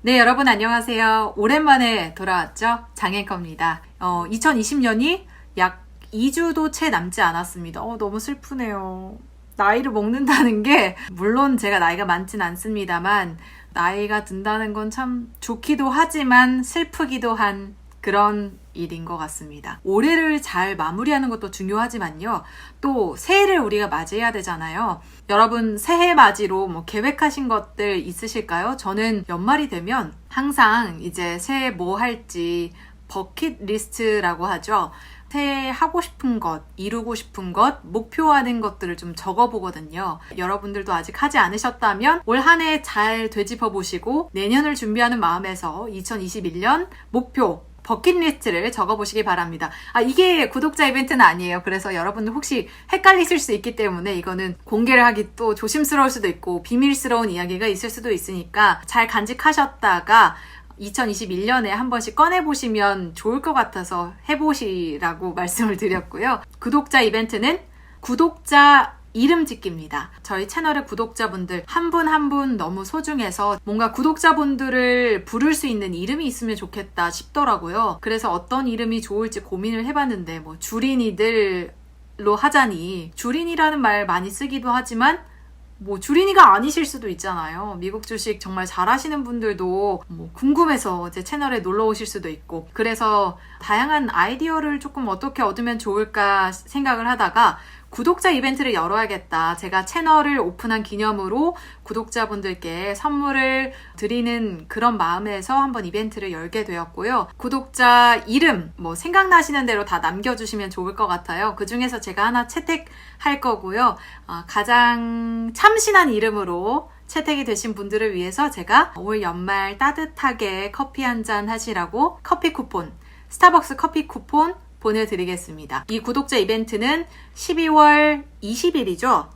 네, 여러분 안녕하세요. 오랜만에 돌아왔죠? 장앵커입니다. 2020년이 약 2주도 채 남지 않았습니다. 너무 슬프네요. 나이를 먹는다는 게 물론 제가 나이가 많진 않습니다만 나이가 든다는 건 참 좋기도 하지만 슬프기도 한 그런 일인 것 같습니다. 올해를 잘 마무리하는 것도 중요하지만요. 또 새해를 우리가 맞이해야 되잖아요. 여러분 새해 맞이로 계획하신 것들 있으실까요? 저는 연말이 되면 항상 이제 새해 뭐 할지 버킷리스트라고 하죠. 새해 하고 싶은 것, 이루고 싶은 것, 목표하는 것들을 좀 적어보거든요. 여러분들도 아직 하지 않으셨다면 올 한 해 잘 되짚어보시고 내년을 준비하는 마음에서 2021년 목표, 버킷리스트를 적어보시기 바랍니다. 이게 구독자 이벤트는 아니에요. 그래서 여러분들 혹시 헷갈리실 수 있기 때문에 이거는 공개를 하기 또 조심스러울 수도 있고 비밀스러운 이야기가 있을 수도 있으니까 잘 간직하셨다가 2021년에 한 번씩 꺼내보시면 좋을 것 같아서 해보시라고 말씀을 드렸고요. 구독자 이벤트는 구독자 이름 짓기입니다. 저희 채널의 구독자분들 한 분 한 분 너무 소중해서 뭔가 구독자분들을 부를 수 있는 이름이 있으면 좋겠다 싶더라고요. 그래서 어떤 이름이 좋을지 고민을 해봤는데 주린이들로 하자니 주린이라는 말 많이 쓰기도 하지만 주린이가 아니실 수도 있잖아요. 미국 주식 정말 잘하시는 분들도 궁금해서 제 채널에 놀러 오실 수도 있고 그래서 다양한 아이디어를 조금 어떻게 얻으면 좋을까 생각을 하다가 구독자 이벤트를 열어야겠다. 제가 채널을 오픈한 기념으로 구독자분들께 선물을 드리는 그런 마음에서 한번 이벤트를 열게 되었고요. 구독자 이름 생각나시는 대로 다 남겨주시면 좋을 것 같아요. 그 중에서 제가 하나 채택할 거고요. 가장 참신한 이름으로 채택이 되신 분들을 위해서 제가 올 연말 따뜻하게 커피 한잔 하시라고 커피 쿠폰, 스타벅스 커피 쿠폰 보내드리겠습니다. 이 구독자 이벤트는 12월 20일이죠.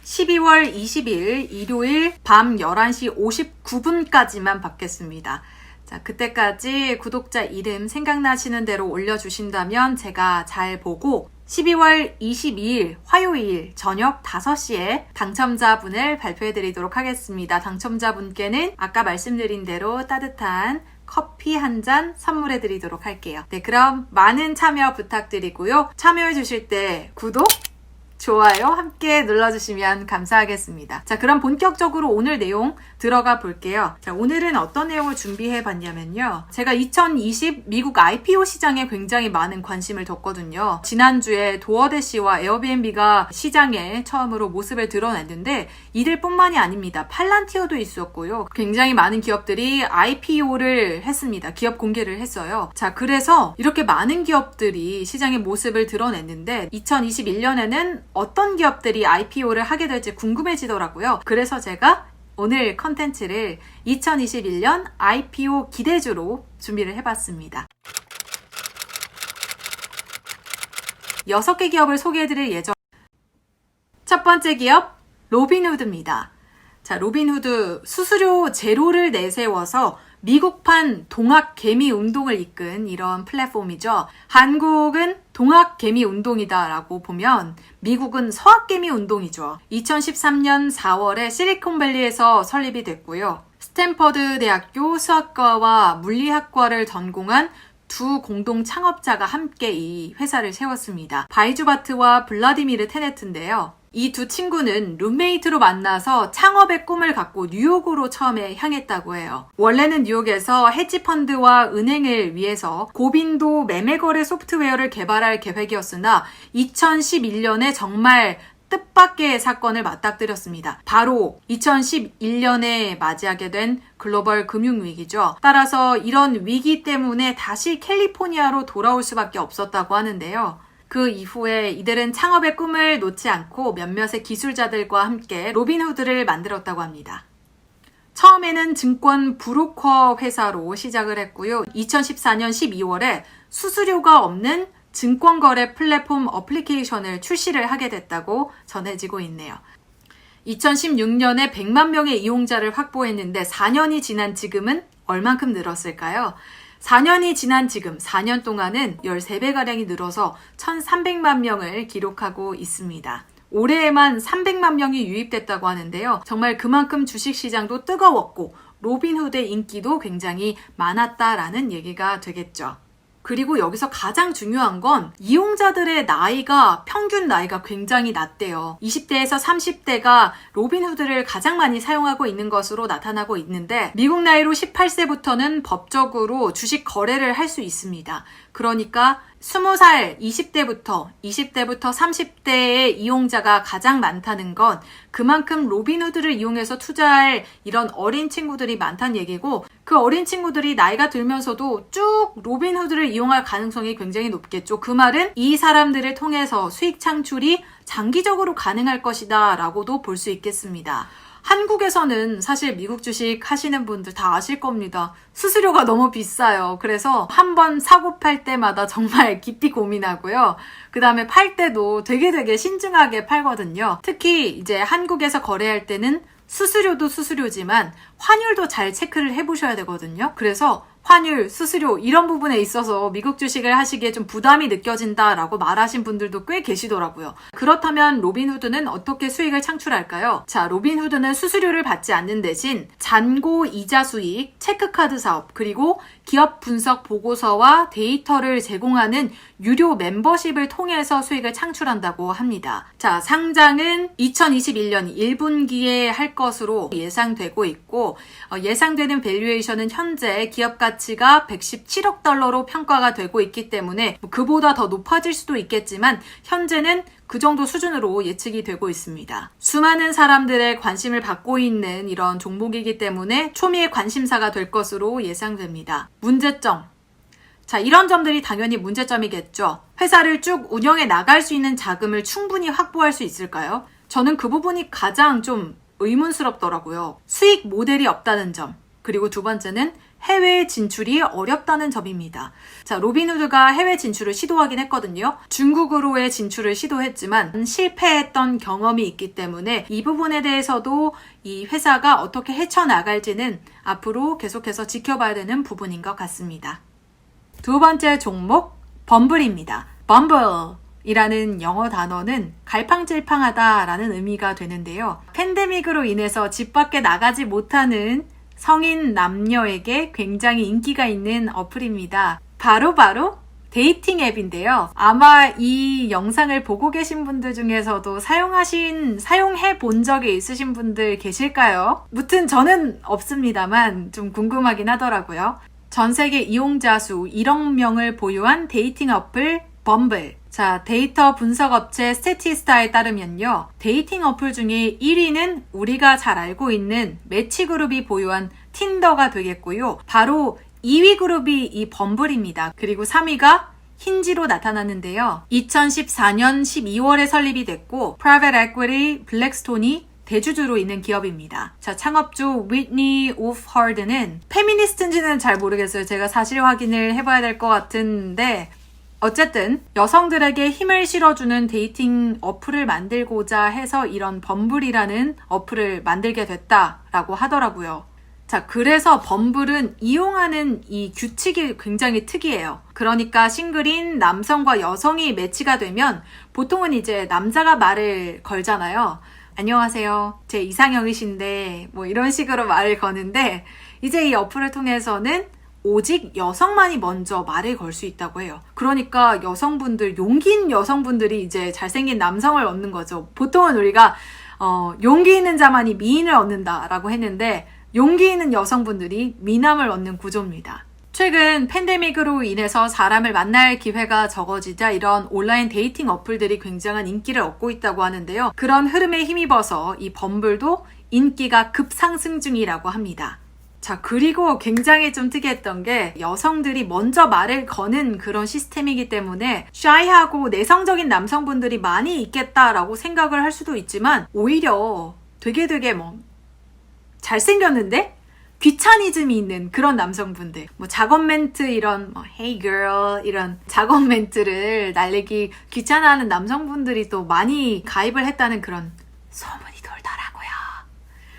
12월 20일 일요일 밤 11시 59분까지만 받겠습니다. 자, 그때까지 구독자 이름 생각나시는 대로 올려주신다면 제가 잘 보고 12월 22일 화요일 저녁 5시에 당첨자분을 발표해드리도록 하겠습니다. 당첨자분께는 아까 말씀드린 대로 따뜻한 커피 한 잔 선물해 드리도록 할게요. 네, 그럼 많은 참여 부탁드리고요. 참여해 주실 때 구독, 좋아요 함께 눌러주시면 감사하겠습니다. 자, 그럼 본격적으로 오늘 내용 들어가 볼게요. 자, 오늘은 어떤 내용을 준비해 봤냐면요. 제가 2020 미국 IPO 시장에 굉장히 많은 관심을 뒀거든요. 지난주에 도어대시와 에어비앤비가 시장에 처음으로 모습을 드러냈는데 이들 뿐만이 아닙니다. 팔란티어도 있었고요. 굉장히 많은 기업들이 IPO를 했습니다. 기업 공개를 했어요. 자, 그래서 이렇게 많은 기업들이 시장의 모습을 드러냈는데 2021년에는 어떤 기업들이 IPO를 하게 될지 궁금해지더라고요. 그래서 제가 오늘 컨텐츠를 2021년 IPO 기대주로 준비를 해봤습니다. 6개 기업을 소개해드릴 예정. 첫 번째 기업, 로빈후드입니다. 자, 로빈후드 수수료 제로를 내세워서 미국판 동학개미 운동을 이끈 이런 플랫폼이죠. 한국은 동학개미 운동이다라고 보면 미국은 서학개미 운동이죠. 2013년 4월에 실리콘밸리에서 설립이 됐고요. 스탠퍼드 대학교 수학과와 물리학과를 전공한 두 공동 창업자가 함께 이 회사를 세웠습니다. 바이주바트와 블라디미르 테네트인데요. 이 두 친구는 룸메이트로 만나서 창업의 꿈을 갖고 뉴욕으로 처음에 향했다고 해요. 원래는 뉴욕에서 헤지펀드와 은행을 위해서 고빈도 매매거래 소프트웨어를 개발할 계획이었으나 2011년에 정말 뜻밖의 사건을 맞닥뜨렸습니다. 바로 2011년에 맞이하게 된 글로벌 금융위기죠. 따라서 이런 위기 때문에 다시 캘리포니아로 돌아올 수밖에 없었다고 하는데요. 그 이후에 이들은 창업의 꿈을 놓지 않고 몇몇의 기술자들과 함께 로빈후드를 만들었다고 합니다. 처음에는 증권 브로커 회사로 시작을 했고요. 2014년 12월에 수수료가 없는 증권거래 플랫폼 어플리케이션을 출시를 하게 됐다고 전해지고 있네요. 2016년에 100만 명의 이용자를 확보했는데 4년이 지난 지금은 얼만큼 늘었을까요? 4년이 지난 지금 4년 동안은 13배가량이 늘어서 1,300만 명을 기록하고 있습니다. 올해에만 300만 명이 유입됐다고 하는데요. 정말 그만큼 주식시장도 뜨거웠고 로빈후드의 인기도 굉장히 많았다라는 얘기가 되겠죠. 그리고 여기서 가장 중요한 건 이용자들의 나이가 평균 나이가 굉장히 낮대요. 20대에서 30대가 로빈후드를 가장 많이 사용하고 있는 것으로 나타나고 있는데 미국 나이로 18세부터는 법적으로 주식 거래를 할 수 있습니다. 그러니까 20살 20대부터 30대의 이용자가 가장 많다는 건 그만큼 로빈후드를 이용해서 투자할 이런 어린 친구들이 많다는 얘기고, 그 어린 친구들이 나이가 들면서도 쭉 로빈후드를 이용할 가능성이 굉장히 높겠죠. 그 말은 이 사람들을 통해서 수익 창출이 장기적으로 가능할 것이다 라고도 볼 수 있겠습니다. 한국에서는 사실 미국 주식 하시는 분들 다 아실 겁니다. 수수료가 너무 비싸요. 그래서 한번 사고 팔 때마다 정말 깊이 고민하고요. 그 다음에 팔 때도 되게 신중하게 팔거든요. 특히 이제 한국에서 거래할 때는 수수료도 수수료지만 환율도 잘 체크를 해보셔야 되거든요. 그래서 환율, 수수료 이런 부분에 있어서 미국 주식을 하시기에 좀 부담이 느껴진다라고 말하신 분들도 꽤 계시더라고요. 그렇다면 로빈후드는 어떻게 수익을 창출할까요? 자, 로빈후드는 수수료를 받지 않는 대신 잔고 이자 수익, 체크카드 사업, 그리고 기업 분석 보고서와 데이터를 제공하는 유료 멤버십을 통해서 수익을 창출한다고 합니다. 자, 상장은 2021년 1분기에 할 것으로 예상되고 있고, 예상되는 밸류에이션은 현재 기업 가치가 117억 달러로 평가가 되고 있기 때문에 그보다 더 높아질 수도 있겠지만 현재는 그 정도 수준으로 예측이 되고 있습니다. 수많은 사람들의 관심을 받고 있는 이런 종목이기 때문에 초미의 관심사가 될 것으로 예상됩니다. 문제점. 자, 이런 점들이 당연히 문제점이겠죠. 회사를 쭉 운영해 나갈 수 있는 자금을 충분히 확보할 수 있을까요? 저는 그 부분이 가장 좀 의문스럽더라고요. 수익 모델이 없다는 점. 그리고 두 번째는 해외 진출이 어렵다는 점입니다. 자, 로빈후드가 해외 진출을 시도하긴 했거든요. 중국으로의 진출을 시도했지만 실패했던 경험이 있기 때문에 이 부분에 대해서도 이 회사가 어떻게 헤쳐나갈지는 앞으로 계속해서 지켜봐야 되는 부분인 것 같습니다. 두 번째 종목, 범블입니다. 범블 이라는 영어 단어는 갈팡질팡하다라는 의미가 되는데요. 팬데믹으로 인해서 집 밖에 나가지 못하는 성인 남녀에게 굉장히 인기가 있는 어플입니다. 바로 데이팅 앱인데요. 아마 이 영상을 보고 계신 분들 중에서도 사용해 본 적이 있으신 분들 계실까요? 무튼 저는 없습니다만 좀 궁금하긴 하더라고요. 전 세계 이용자 수 1억 명을 보유한 데이팅 어플 범블. 자, 데이터 분석 업체 스태티스타에 따르면요. 데이팅 어플 중에 1위는 우리가 잘 알고 있는 매치그룹이 보유한 틴더가 되겠고요. 바로 2위 그룹이 이 범블입니다. 그리고 3위가 힌지로 나타났는데요. 2014년 12월에 설립이 됐고 프라이빗 에퀴티 블랙스톤이 대주주로 있는 기업입니다. 자, 창업주 위트니 우프 하드는 페미니스트인지는 잘 모르겠어요. 제가 사실 확인을 해봐야 될 것 같은데 어쨌든 여성들에게 힘을 실어주는 데이팅 어플을 만들고자 해서 이런 범블이라는 어플을 만들게 됐다라고 하더라고요. 자, 그래서 범블은 이용하는 이 규칙이 굉장히 특이해요. 그러니까 싱글인 남성과 여성이 매치가 되면 보통은 이제 남자가 말을 걸잖아요. 안녕하세요. 제 이상형이신데 뭐 이런 식으로 말을 거는데 이제 이 어플을 통해서는 오직 여성만이 먼저 말을 걸 수 있다고 해요. 그러니까 여성분들, 용기 있는 여성분들이 이제 잘생긴 남성을 얻는 거죠. 보통은 우리가 용기 있는 자만이 미인을 얻는다라고 했는데 용기 있는 여성분들이 미남을 얻는 구조입니다. 최근 팬데믹으로 인해서 사람을 만날 기회가 적어지자 이런 온라인 데이팅 어플들이 굉장한 인기를 얻고 있다고 하는데요. 그런 흐름에 힘입어서 이 범블도 인기가 급상승 중이라고 합니다. 자, 그리고 굉장히 좀 특이했던 게 여성들이 먼저 말을 거는 그런 시스템이기 때문에 샤이하고 내성적인 남성분들이 많이 있겠다라고 생각을 할 수도 있지만 오히려 되게 잘생겼는데 귀차니즘이 있는 그런 남성분들, 작업 멘트 이런 Hey girl 이런 작업 멘트를 날리기 귀찮아하는 남성분들이 또 많이 가입을 했다는 그런 소문이 돌더라고요.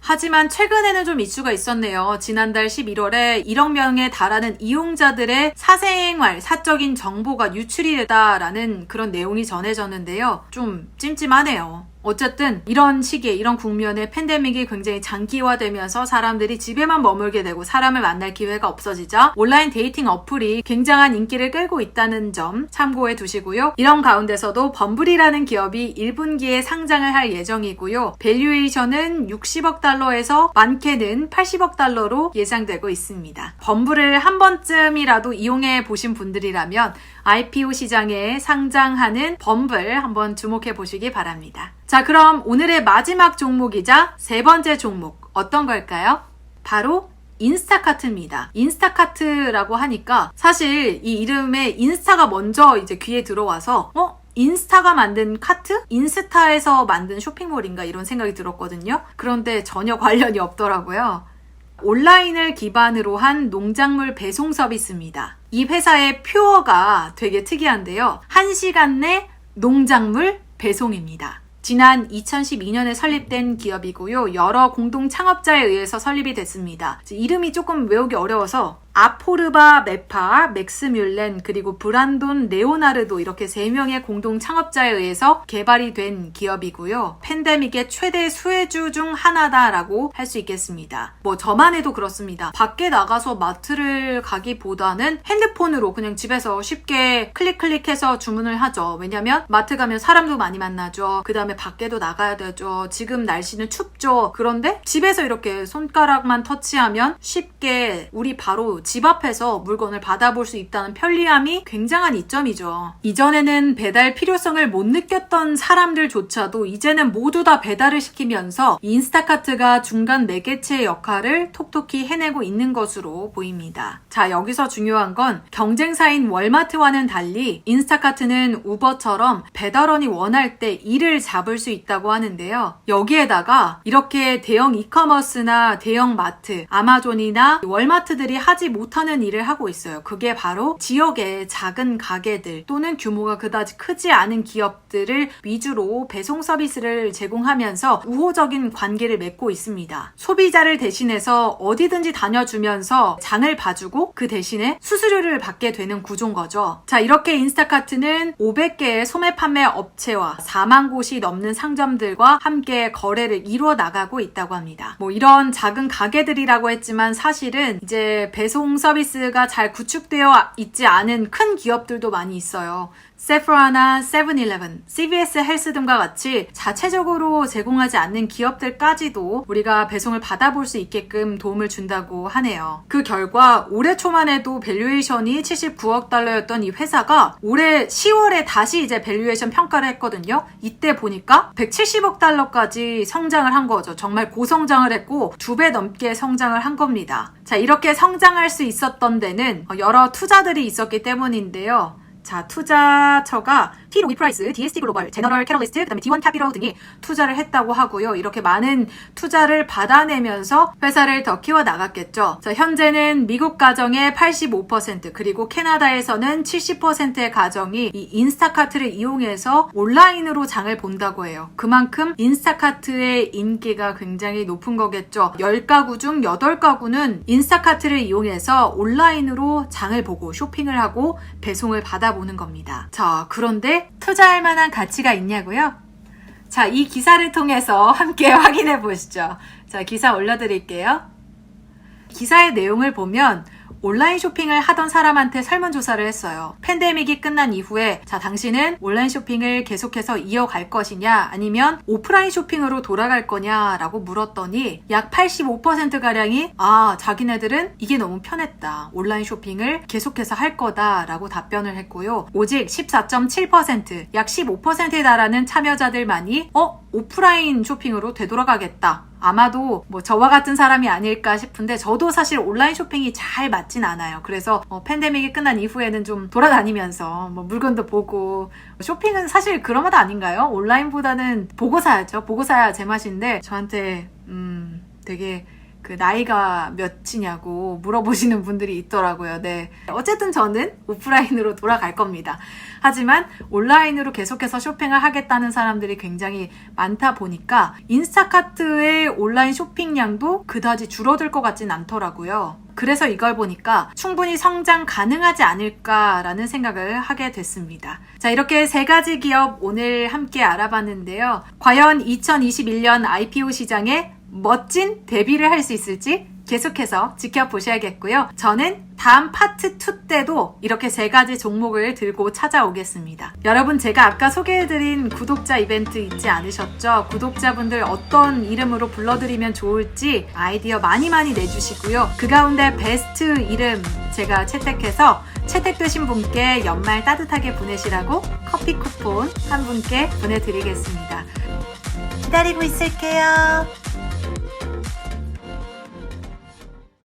하지만 최근에는 좀 이슈가 있었네요. 지난달 11월에 1억 명에 달하는 이용자들의 사생활, 사적인 정보가 유출이 됐다라는 그런 내용이 전해졌는데요. 좀 찜찜하네요. 어쨌든 이런 시기에 이런 국면에 팬데믹이 굉장히 장기화되면서 사람들이 집에만 머물게 되고 사람을 만날 기회가 없어지자 온라인 데이팅 어플이 굉장한 인기를 끌고 있다는 점 참고해 두시고요. 이런 가운데서도 범블이라는 기업이 1분기에 상장을 할 예정이고요. 밸류에이션은 60억 달러에서 많게는 80억 달러로 예상되고 있습니다. 범블을 한 번쯤이라도 이용해 보신 분들이라면 IPO 시장에 상장하는 범블 한번 주목해 보시기 바랍니다. 자, 그럼 오늘의 마지막 종목이자 세 번째 종목 어떤 걸까요? 바로 인스타카트입니다. 인스타카트라고 하니까 사실 이 이름에 인스타가 먼저 이제 귀에 들어와서 인스타가 만든 카트? 인스타에서 만든 쇼핑몰인가 이런 생각이 들었거든요. 그런데 전혀 관련이 없더라고요. 온라인을 기반으로 한 농작물 배송 서비스입니다. 이 회사의 표어가 되게 특이한데요. 1시간 내 농작물 배송입니다. 지난 2012년에 설립된 기업이고요. 여러 공동 창업자에 의해서 설립이 됐습니다. 이름이 조금 외우기 어려워서 아포르바 메파, 맥스뮬렌, 그리고 브란돈 레오나르도 이렇게 3명의 공동 창업자에 의해서 개발이 된 기업이고요. 팬데믹의 최대 수혜주 중 하나다라고 할 수 있겠습니다. 저만 해도 그렇습니다. 밖에 나가서 마트를 가기보다는 핸드폰으로 그냥 집에서 쉽게 클릭해서 주문을 하죠. 왜냐면 마트 가면 사람도 많이 만나죠. 그 다음에 밖에도 나가야 되죠. 지금 날씨는 춥죠. 그런데 집에서 이렇게 손가락만 터치하면 쉽게 우리 바로 집 앞에서 물건을 받아볼 수 있다는 편리함이 굉장한 이점이죠. 이전에는 배달 필요성을 못 느꼈던 사람들조차도 이제는 모두 다 배달을 시키면서 인스타카트가 중간 매개체 역할을 톡톡히 해내고 있는 것으로 보입니다. 자, 여기서 중요한 건 경쟁사인 월마트와는 달리 인스타카트는 우버처럼 배달원이 원할 때 일을 잡을 수 있다고 하는데요. 여기에다가 이렇게 대형 이커머스나 대형 마트, 아마존이나 월마트들이 하지 못하는 일을 하고 있어요. 그게 바로 지역의 작은 가게들 또는 규모가 그다지 크지 않은 기업들을 위주로 배송 서비스를 제공하면서 우호적인 관계를 맺고 있습니다. 소비자를 대신해서 어디든지 다녀주면서 장을 봐주고 그 대신에 수수료를 받게 되는 구조인 거죠. 자, 이렇게 인스타카트는 500개의 소매 판매 업체와 4만 곳이 넘는 상점들과 함께 거래를 이루어 나가고 있다고 합니다. 이런 작은 가게들이라고 했지만 사실은 이제 배송 서비스가 잘 구축되어 있지 않은 큰 기업들도 많이 있어요. 세프라나 세븐일레븐, CVS 헬스 등과 같이 자체적으로 제공하지 않는 기업들까지도 우리가 배송을 받아볼 수 있게끔 도움을 준다고 하네요. 그 결과 올해 초만 해도 밸류에이션이 79억 달러였던 이 회사가 올해 10월에 다시 이제 밸류에이션 평가를 했거든요. 이때 보니까 170억 달러까지 성장을 한 거죠. 정말 고성장을 했고 2배 넘게 성장을 한 겁니다. 자, 이렇게 성장할 수 있었던 데는 여러 투자들이 있었기 때문인데요. 자, 투자처가 T. 로비 프라이스, DST 글로벌, 제너럴 캐럴리스트, 그다음에 D1 캐피털 등이 투자를 했다고 하고요. 이렇게 많은 투자를 받아내면서 회사를 더 키워 나갔겠죠. 자, 현재는 미국 가정의 85% 그리고 캐나다에서는 70%의 가정이 이 인스타카트를 이용해서 온라인으로 장을 본다고 해요. 그만큼 인스타카트의 인기가 굉장히 높은 거겠죠. 10가구 중 8가구는 인스타카트를 이용해서 온라인으로 장을 보고 쇼핑을 하고 배송을 받아보는 겁니다. 자, 그런데 투자할 만한 가치가 있냐고요? 자, 이 기사를 통해서 함께 확인해 보시죠. 자, 기사 올려드릴게요. 기사의 내용을 보면 온라인 쇼핑을 하던 사람한테 설문조사를 했어요. 팬데믹이 끝난 이후에 자, 당신은 온라인 쇼핑을 계속해서 이어갈 것이냐 아니면 오프라인 쇼핑으로 돌아갈 거냐라고 물었더니 약 85%가량이 자기네들은 이게 너무 편했다. 온라인 쇼핑을 계속해서 할 거다라고 답변을 했고요. 오직 14.7%, 약 15%에 달하는 참여자들만이 오프라인 쇼핑으로 되돌아가겠다. 아마도 저와 같은 사람이 아닐까 싶은데 저도 사실 온라인 쇼핑이 잘 맞진 않아요. 그래서 팬데믹이 끝난 이후에는 좀 돌아다니면서 물건도 보고 쇼핑은 사실 그런 맛 아닌가요? 온라인보다는 보고 사야죠. 보고 사야 제맛인데 저한테 되게 그 나이가 몇이냐고 물어보시는 분들이 있더라고요. 네. 어쨌든 저는 오프라인으로 돌아갈 겁니다. 하지만 온라인으로 계속해서 쇼핑을 하겠다는 사람들이 굉장히 많다 보니까 인스타카트의 온라인 쇼핑량도 그다지 줄어들 것 같진 않더라고요. 그래서 이걸 보니까 충분히 성장 가능하지 않을까라는 생각을 하게 됐습니다. 자, 이렇게 3가지 기업 오늘 함께 알아봤는데요. 과연 2021년 IPO 시장에 멋진 데뷔를 할 수 있을지 계속해서 지켜보셔야겠고요. 저는 다음 파트 2 때도 이렇게 3가지 종목을 들고 찾아오겠습니다. 여러분, 제가 아까 소개해드린 구독자 이벤트 잊지 않으셨죠? 구독자분들 어떤 이름으로 불러드리면 좋을지 아이디어 많이 내주시고요. 그 가운데 베스트 이름 제가 채택해서 채택되신 분께 연말 따뜻하게 보내시라고 커피 쿠폰 한 분께 보내드리겠습니다. 기다리고 있을게요.